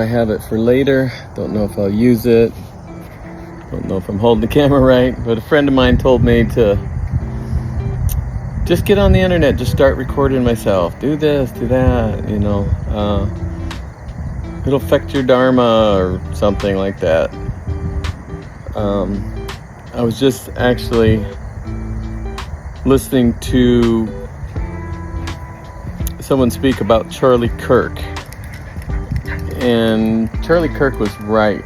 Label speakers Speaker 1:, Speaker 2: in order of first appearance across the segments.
Speaker 1: have it for later. Don't know if I'll use it. Don't know if I'm holding the camera right. But a friend of mine told me to just get on the internet. Just start recording myself. Do this, do that, you know. It'll affect your dharma or something like that. I was just actually listening to someone speak about Charlie Kirk. And Charlie Kirk was right.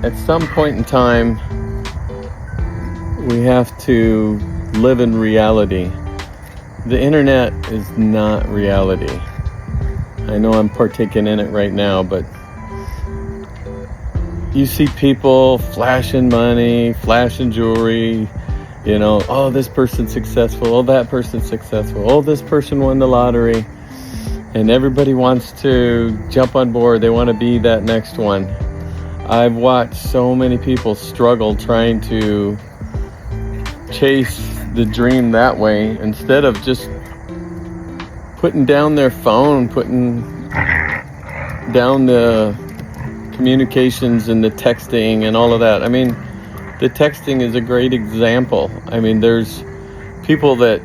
Speaker 1: At some point in time, we have to live in reality. The internet is not reality. I know I'm partaking in it right now, but you see people flashing money, flashing jewelry, you know, oh, this person's successful, oh, that person's successful, oh, this person won the lottery, and everybody wants to jump on board. They want to be that next one. I've watched so many people struggle trying to chase the dream that way instead of just putting down their phone, putting down the communications and the texting and all of that. I mean, the texting is a great example. I mean, there's people that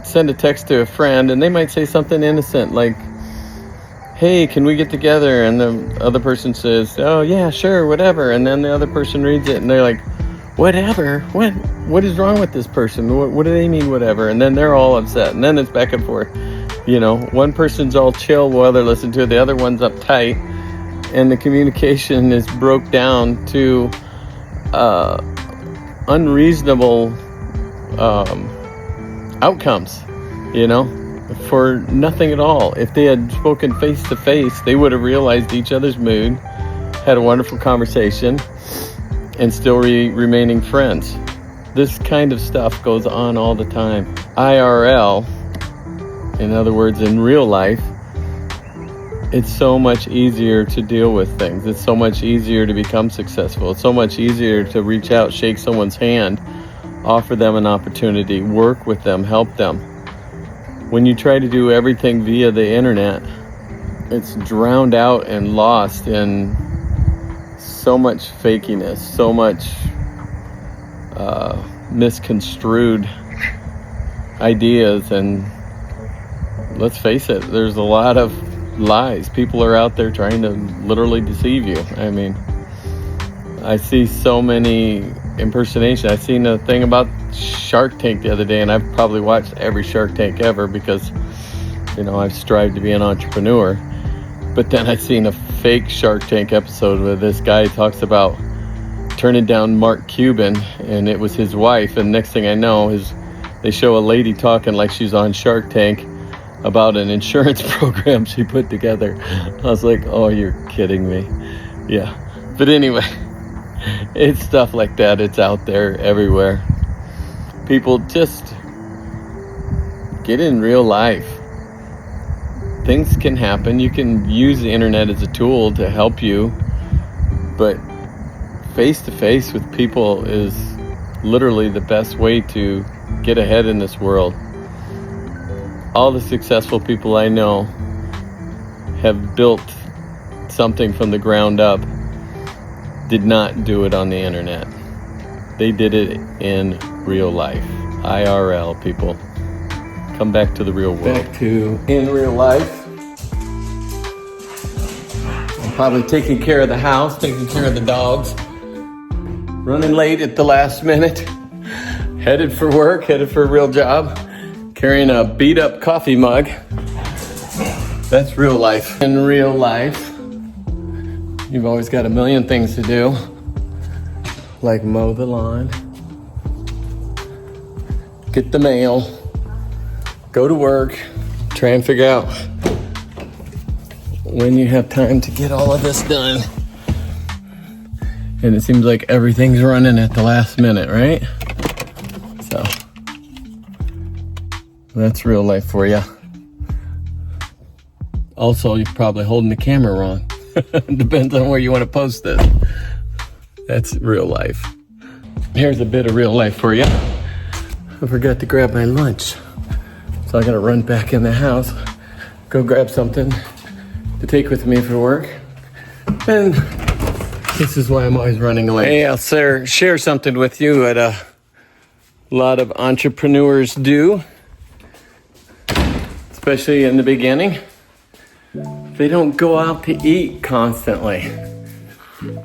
Speaker 1: send a text to a friend and they might say something innocent like, hey, can we get together? And the other person says, oh yeah, sure, whatever. And then the other person reads it and they're like, whatever? What is wrong with this person? What do they mean, whatever? And then they're all upset. And then it's back and forth. You know, one person's all chill while they're listening to it. The other one's uptight. And the communication is broke down to unreasonable outcomes, you know, for nothing at all. If they had spoken face to face, they would have realized each other's mood, had a wonderful conversation, and still remaining friends. This kind of stuff goes on all the time. IRL, in other words, in real life, it's so much easier to deal with things. It's so much easier to become successful. It's so much easier to reach out, shake someone's hand, offer them an opportunity, work with them, help them. When you try to do everything via the internet, it's drowned out and lost in so much fakiness, so much misconstrued ideas. And let's face it, there's a lot of lies. People are out there trying to literally deceive you. I mean, I see so many impersonations. I seen a thing about Shark Tank the other day, and I've probably watched every Shark Tank ever because, you know, I've strived to be an entrepreneur. But then I seen a fake Shark Tank episode where this guy talks about turning down Mark Cuban, and it was his wife. And next thing I know is they show a lady talking like she's on Shark Tank about an insurance program she put together. I was like, oh, you're kidding me. Yeah. But anyway, it's stuff like that. It's out there everywhere. People, just get in real life. Things can happen. You can use the internet as a tool to help you, but face-to-face with people is literally the best way to get ahead in this world. All the successful people I know have built something from the ground up, did not do it on the internet. They did it in real life. IRL, people. Come back to the real world. Back to in real life. I'm probably taking care of the house, taking care of the dogs. Running late at the last minute. Headed for work, headed for a real job. Carrying a beat up coffee mug. That's real life. In real life, you've always got a million things to do. Like mow the lawn, get the mail, go to work, try and figure out when you have time to get all of this done. And it seems like everything's running at the last minute, right? So that's real life for you. Also, you're probably holding the camera wrong. Depends on where you want to post this. That's real life. Here's a bit of real life for you. I forgot to grab my lunch. So I gotta run back in the house, go grab something, to take with me for work. And this is why I'm always running late. Hey, I'll share something with you that a lot of entrepreneurs do, especially in the beginning. They don't go out to eat constantly.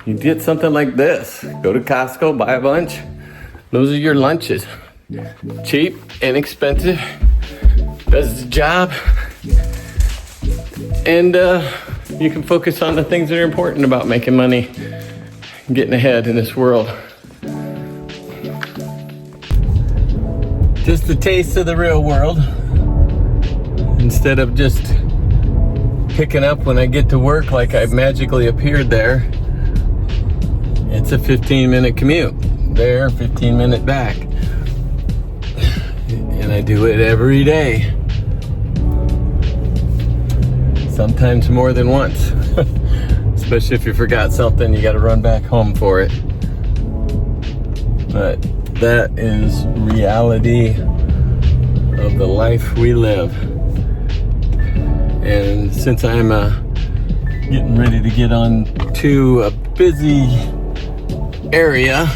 Speaker 1: You get something like this. Go to Costco, buy a bunch. Those are your lunches. Cheap, inexpensive, does the job. And you can focus on the things that are important about making money and getting ahead in this world. Just a taste of the real world. Instead of just picking up when I get to work like I've magically appeared there, it's a 15-minute commute. There, 15-minute back. And I do it every day. Sometimes more than once. Especially if you forgot something, you gotta run back home for it. But that is reality of the life we live. And since I'm getting ready to get on to a busy area,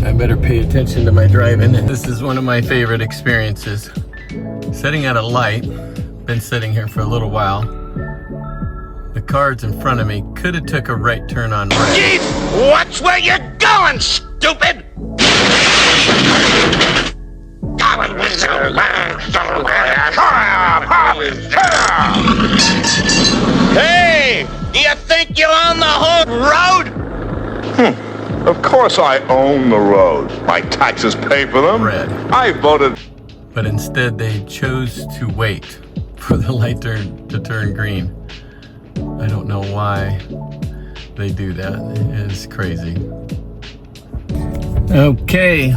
Speaker 1: I better pay attention to my driving. This is one of my favorite experiences. Sitting at a light, been sitting here for a little while. The cars in front of me could have took a right turn on red.
Speaker 2: Jeez, watch where you're going, stupid! Hey, do you think you're on the whole road?
Speaker 3: Of course I own the road. My taxes pay for them.
Speaker 1: Red.
Speaker 3: I voted.
Speaker 1: But instead they chose to wait for the light to turn green. I don't know why they do that. It's crazy. Okay.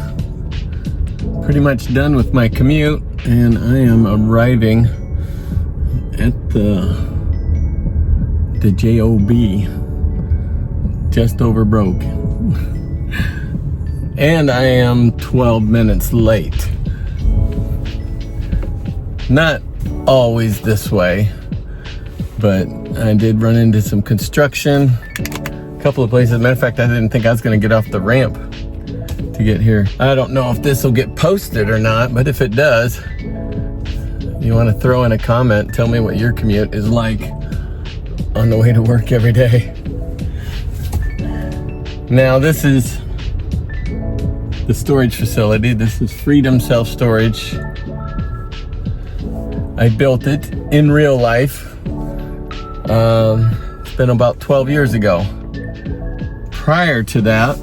Speaker 1: Pretty much done with my commute, and I am arriving at the JOB. Just over broke. And I am 12 minutes late. Not always this way, but I did run into some construction. A couple of places. As a matter of fact, I didn't think I was going to get off the ramp to get here. I don't know if this will get posted or not, but if it does, you want to throw in a comment, tell me what your commute is like on the way to work every day. Now, this is the storage facility. This is Freedom Self Storage. I built it in real life. It's been about 12 years ago. Prior to that,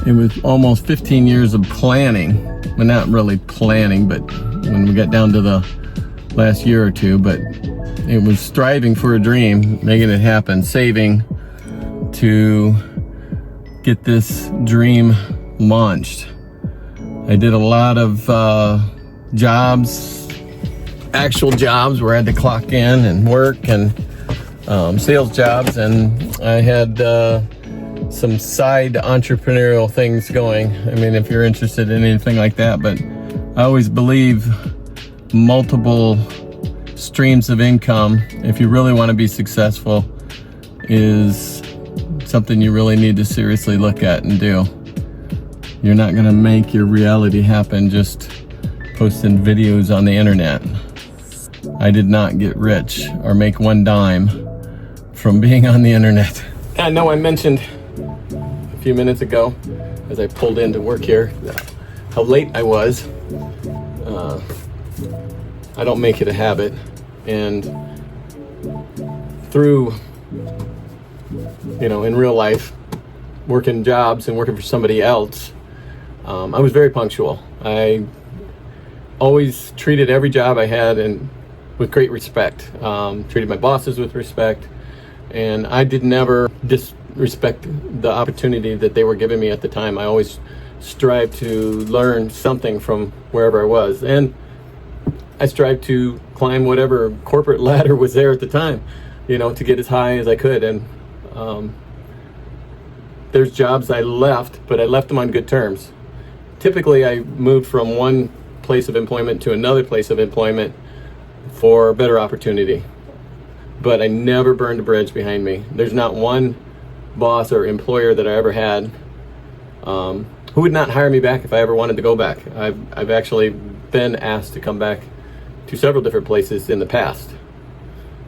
Speaker 1: it was almost 15 years of planning. Well, not really planning, but when we got down to the last year or two, but it was striving for a dream, making it happen, saving to get this dream launched. I did a lot of jobs, actual jobs where I had to clock in and work, and sales jobs, and I had some side entrepreneurial things going. I mean, if you're interested in anything like that, but I always believe multiple streams of income, if you really want to be successful, is something you really need to seriously look at and do. You're not going to make your reality happen just posting videos on the internet. I did not get rich or make one dime from being on the internet. I know I mentioned a few minutes ago as I pulled into work here how late I was. I don't make it a habit, and through, in real life, working jobs and working for somebody else, I was very punctual. I always treated every job I had with great respect. Treated my bosses with respect, and I did never disrespect the opportunity that they were giving me at the time. I always strived to learn something from wherever I was, and I strived to climb whatever corporate ladder was there at the time, to get as high as I could. And there's jobs I left, but I left them on good terms. Typically, I moved from one place of employment to another place of employment for better opportunity. but I never burned a bridge behind me. There's not one boss or employer that I ever had who would not hire me back if I ever wanted to go back. I've actually been asked to come back to several different places in the past.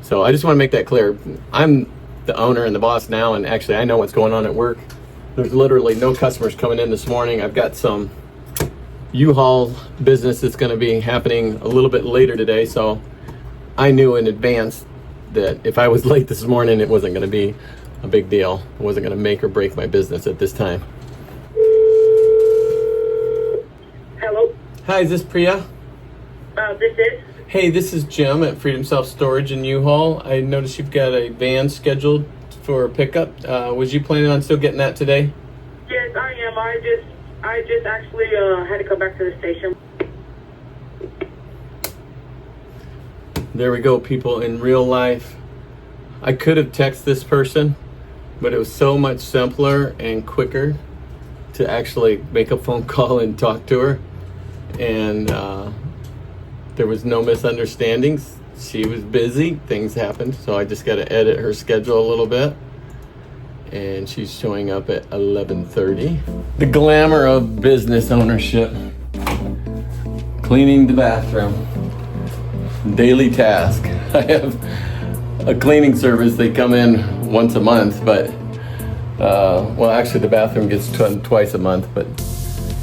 Speaker 1: So I just want to make that clear. I'm the owner and the boss now, and actually I know what's going on at work. There's literally no customers coming in this morning. I've got some U-Haul business that's going to be happening a little bit later today, so I knew in advance that if I was late this morning, it wasn't going to be a big deal. It wasn't going to make or break my business at this time.
Speaker 4: Hello,
Speaker 1: Hi, is this Priya?
Speaker 4: this is.
Speaker 1: Hey, this is Jim at Freedom Self Storage in U-Haul. I noticed you've got a van scheduled for pickup. Was you planning on still getting that today?
Speaker 4: Yes, I am. I just actually had to come back to the station.
Speaker 1: There we go, people. In real life, I could have texted this person, but it was so much simpler and quicker to actually make a phone call and talk to her. And there was no misunderstandings. She was busy, things happened, so I just got to edit her schedule a little bit. And she's showing up at 11:30. The glamour of business ownership. Cleaning the bathroom. Daily task. I have a cleaning service. They come in once a month, but well, actually the bathroom gets done twice a month, but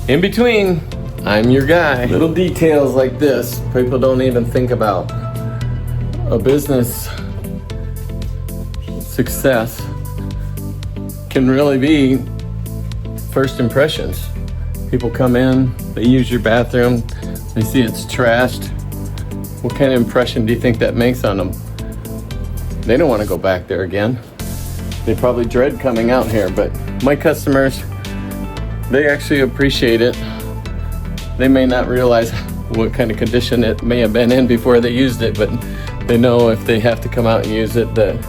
Speaker 1: in between, I'm your guy. Little details like this, people don't even think about. A business success can really be first impressions. People come in, they use your bathroom, they see it's trashed. What kind of impression do you think that makes on them? They don't want to go back there again. They probably dread coming out here, but my customers, they actually appreciate it. They may not realize what kind of condition it may have been in before they used it, but they know if they have to come out and use it that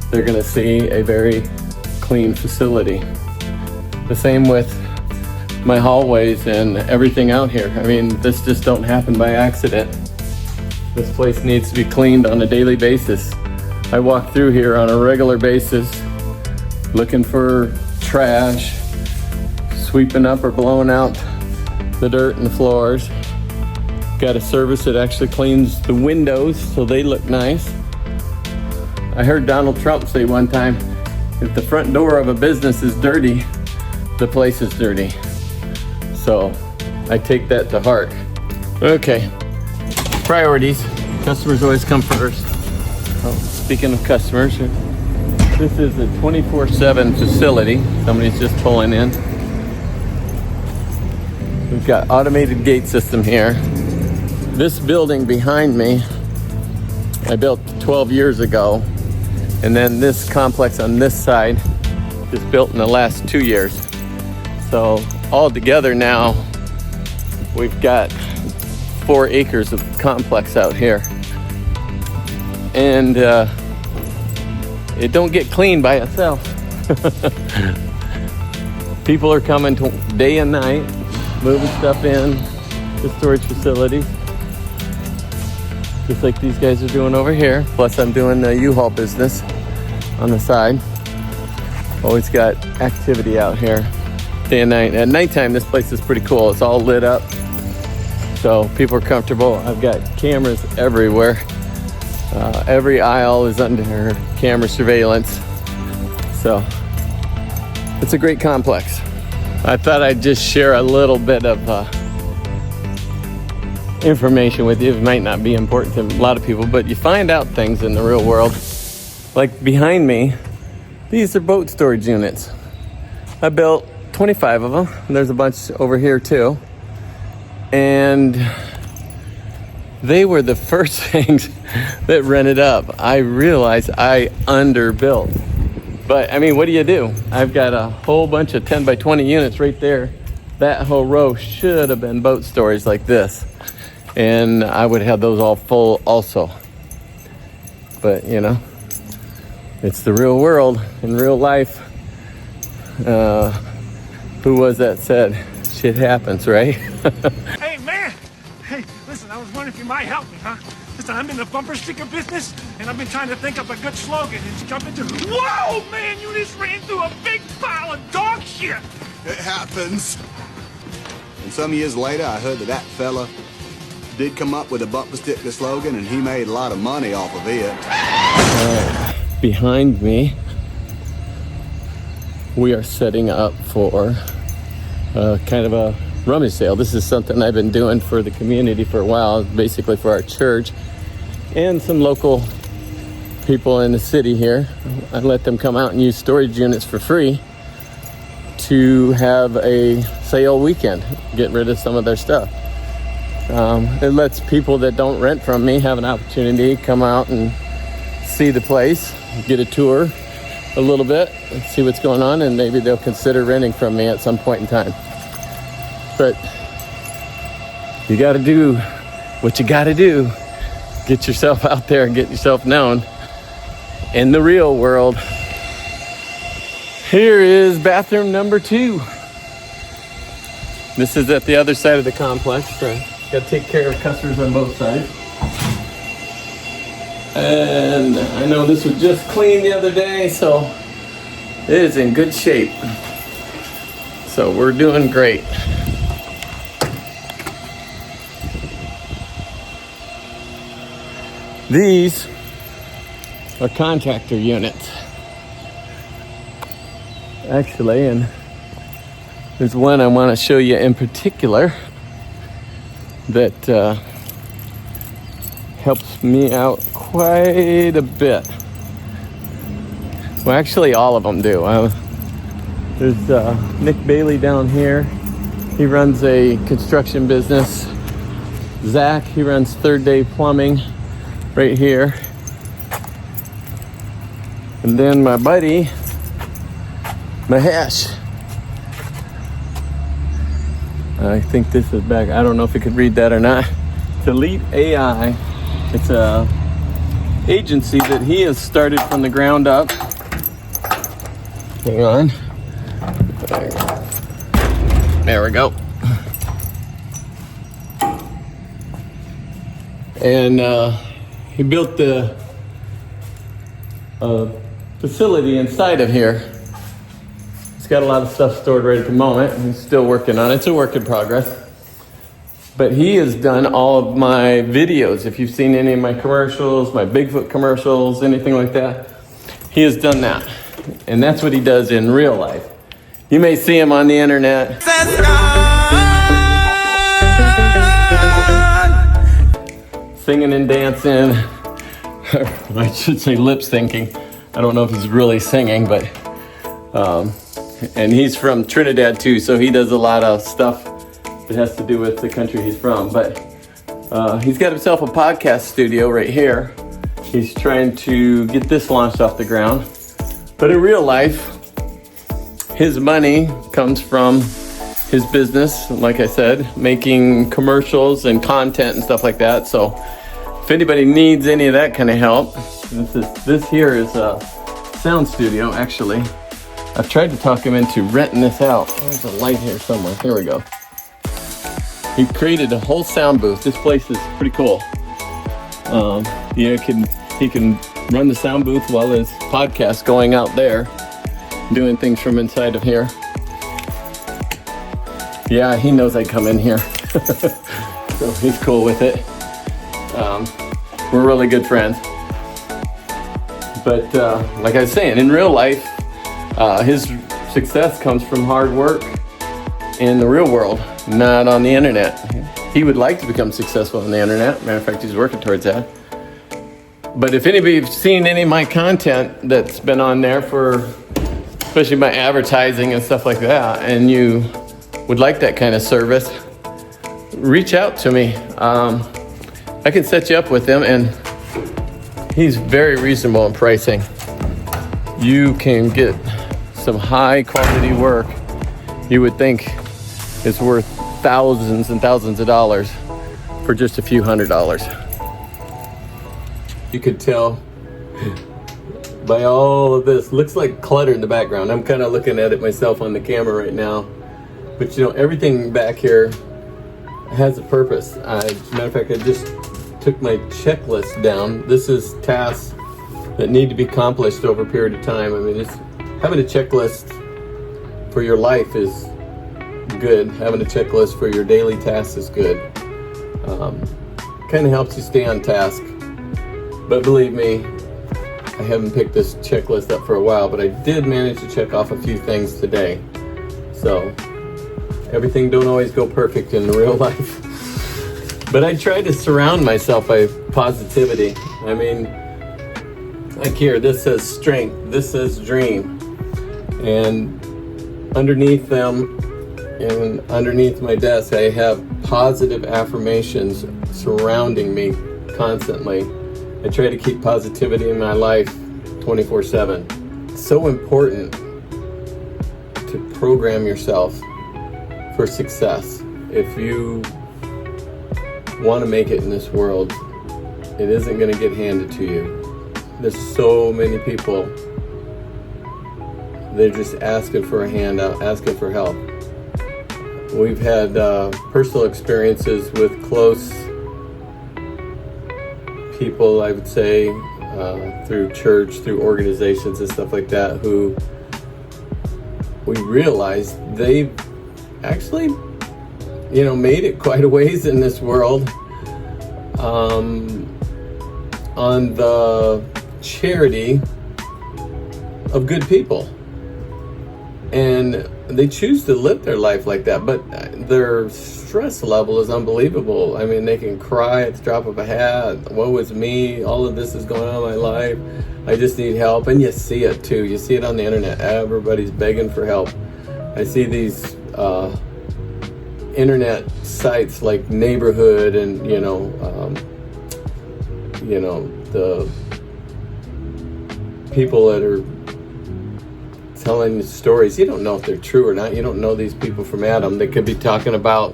Speaker 1: they're gonna see a very clean facility. The same with my hallways and everything out here. I mean, this just don't happen by accident. This place needs to be cleaned on a daily basis. I walk through here on a regular basis looking for trash, sweeping up or blowing out the dirt and the floors. Got a service that actually cleans the windows so they look nice. I heard Donald Trump say one time, if the front door of a business is dirty, the place is dirty. So I take that to heart. Okay, priorities. Customers always come first. Oh, speaking of customers, this is a 24/7 facility. Somebody's just pulling in. We've got automated gate system here. This building behind me, I built 12 years ago. And then this complex on this side is built in the last 2 years. So all together now, we've got 4 acres of complex out here. And it don't get clean by itself. People are coming day and night, moving stuff in to storage facilities. Just like these guys are doing over here. Plus I'm doing the U-Haul business on the side. Always got activity out here day and night. At nighttime, this place is pretty cool. It's all lit up, so people are comfortable. I've got cameras everywhere. Every aisle is under camera surveillance. So it's a great complex. I thought I'd just share a little bit of information with you. It might not be important to a lot of people, but you find out things in the real world. Like behind me, these are boat storage units. I built 25 of them. There's a bunch over here too. And they were the first things that rented up. I realized I underbuilt. But I mean, what do? I've got a whole bunch of 10 by 20 units right there. That whole row should have been boat storage like this. And I would have those all full also. But you know, it's the real world. In real life, who was that said, shit happens, right?
Speaker 5: Hey, man. Hey, listen, I was wondering if you might help me, huh? Just I'm in the bumper sticker business, and I've been trying to think up a good slogan. It's jumping to, whoa, man, you just ran through a big pile of dog shit.
Speaker 6: It happens. And some years later, I heard that fella did come up with a bumper sticker slogan, and he made a lot of money off of it.
Speaker 1: Behind me, we are setting up for kind of a rummage sale. This is something I've been doing for the community for a while, basically for our church and some local people in the city here. I let them come out and use storage units for free to have a sale weekend, get rid of some of their stuff. It lets people that don't rent from me have an opportunity to come out and see the place, get a tour a little bit, and see what's going on, and maybe they'll consider renting from me at some point in time. But you got to do what you got to do. Get yourself out there and get yourself known in the real world. Here is bathroom number 2. This is at the other side of the complex. Got to take care of customers on both sides. And I know this was just cleaned the other day, so it is in good shape. So we're doing great. These are contractor units. Actually, and there's one I want to show you in particular that helps me out quite a bit. Well, actually, all of them do. There's Nick Bailey down here. He runs a construction business. Zach, he runs Third Day Plumbing right here. And then my buddy, Mahesh. I think this is back. I don't know if you could read that or not. It's Elite AI. It's a agency that he has started from the ground up. Hang on. There we go. And he built the facility inside of here. He's got a lot of stuff stored right at the moment. He's still working on it. It's a work in progress. But he has done all of my videos. If you've seen any of my commercials, my Bigfoot commercials, anything like that, he has done that. And that's what he does in real life. You may see him on the internet. Singing and dancing. I should say lip syncing. I don't know if he's really singing, but and he's from Trinidad too, so he does a lot of stuff that has to do with the country he's from. But he's got himself a podcast studio right here. He's trying to get this launched off the ground. But in real life, his money comes from his business, like I said, making commercials and content and stuff like that. So if anybody needs any of that kind of help, this here is a sound studio, actually. I've tried to talk him into renting this out. There's a light here somewhere. Here we go. He created a whole sound booth. This place is pretty cool. He can run the sound booth while his podcast's going out there, doing things from inside of here. Yeah, he knows I come in here. So he's cool with it. We're really good friends. But like I was saying, in real life, his success comes from hard work in the real world, not on the internet. He would like to become successful on the internet. Matter of fact, he's working towards that. But if anybody's seen any of my content that's been on there for, especially my advertising and stuff like that, and you would like that kind of service, reach out to me. I can set you up with him, and he's very reasonable in pricing. You can get some high quality work you would think is worth thousands and thousands of dollars for just a few $100s. You could tell by all of this. Looks like clutter in the background. I'm kind of looking at it myself on the camera right now. But you know, everything back here has a purpose. As a matter of fact, I just took my checklist down. This is tasks that need to be accomplished over a period of time. I mean, it's having a checklist for your life is good. Having a checklist for your daily tasks is good. Kind of helps you stay on task. But believe me, I haven't picked this checklist up for a while, but I did manage to check off a few things today. So everything don't always go perfect in real life. But I try to surround myself by positivity. I mean, like here, this says strength, this says dream. And underneath them and underneath my desk, I have positive affirmations surrounding me constantly. I try to keep positivity in my life 24/7. It's so important to program yourself for success. If you want to make it in this world, it isn't going to get handed to you. There's so many people, they're just asking for a handout, asking for help. We've had personal experiences with close people, I would say, through church, through organizations and stuff like that, who we realized they've actually, made it quite a ways in this world on the charity of good people. And they choose to live their life like that, but their stress level is unbelievable. I mean, they can cry at the drop of a hat. Woe is me. All of this is going on in my life. I just need help. And you see it too. You see it on the internet. Everybody's begging for help. I see these internet sites like Neighborhood and, the people that are telling stories. You don't know if they're true or not. You don't know these people from Adam. They could be talking about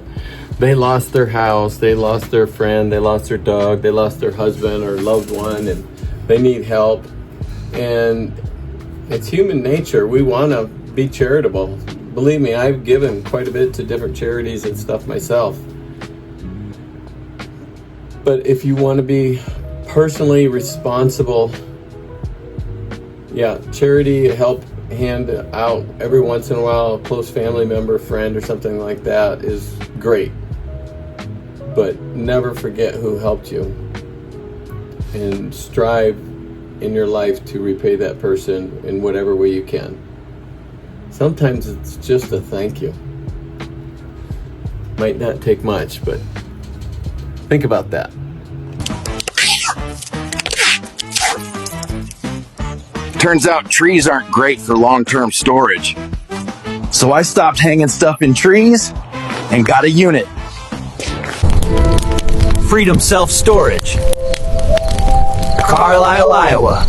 Speaker 1: they lost their house, they lost their friend, they lost their dog, they lost their husband or loved one, and they need help. And it's human nature. We want to be charitable. Believe me, I've given quite a bit to different charities and stuff myself. But if you want to be personally responsible, charity, help hand out every once in a while, a close family member, friend, or something like that is great. But never forget who helped you, and strive in your life to repay that person in whatever way you can. Sometimes it's just a thank you. Might not take much, but think about that.
Speaker 7: Turns out trees aren't great for long-term storage. So I stopped hanging stuff in trees and got a unit. Freedom Self-Storage, Carlisle, Iowa.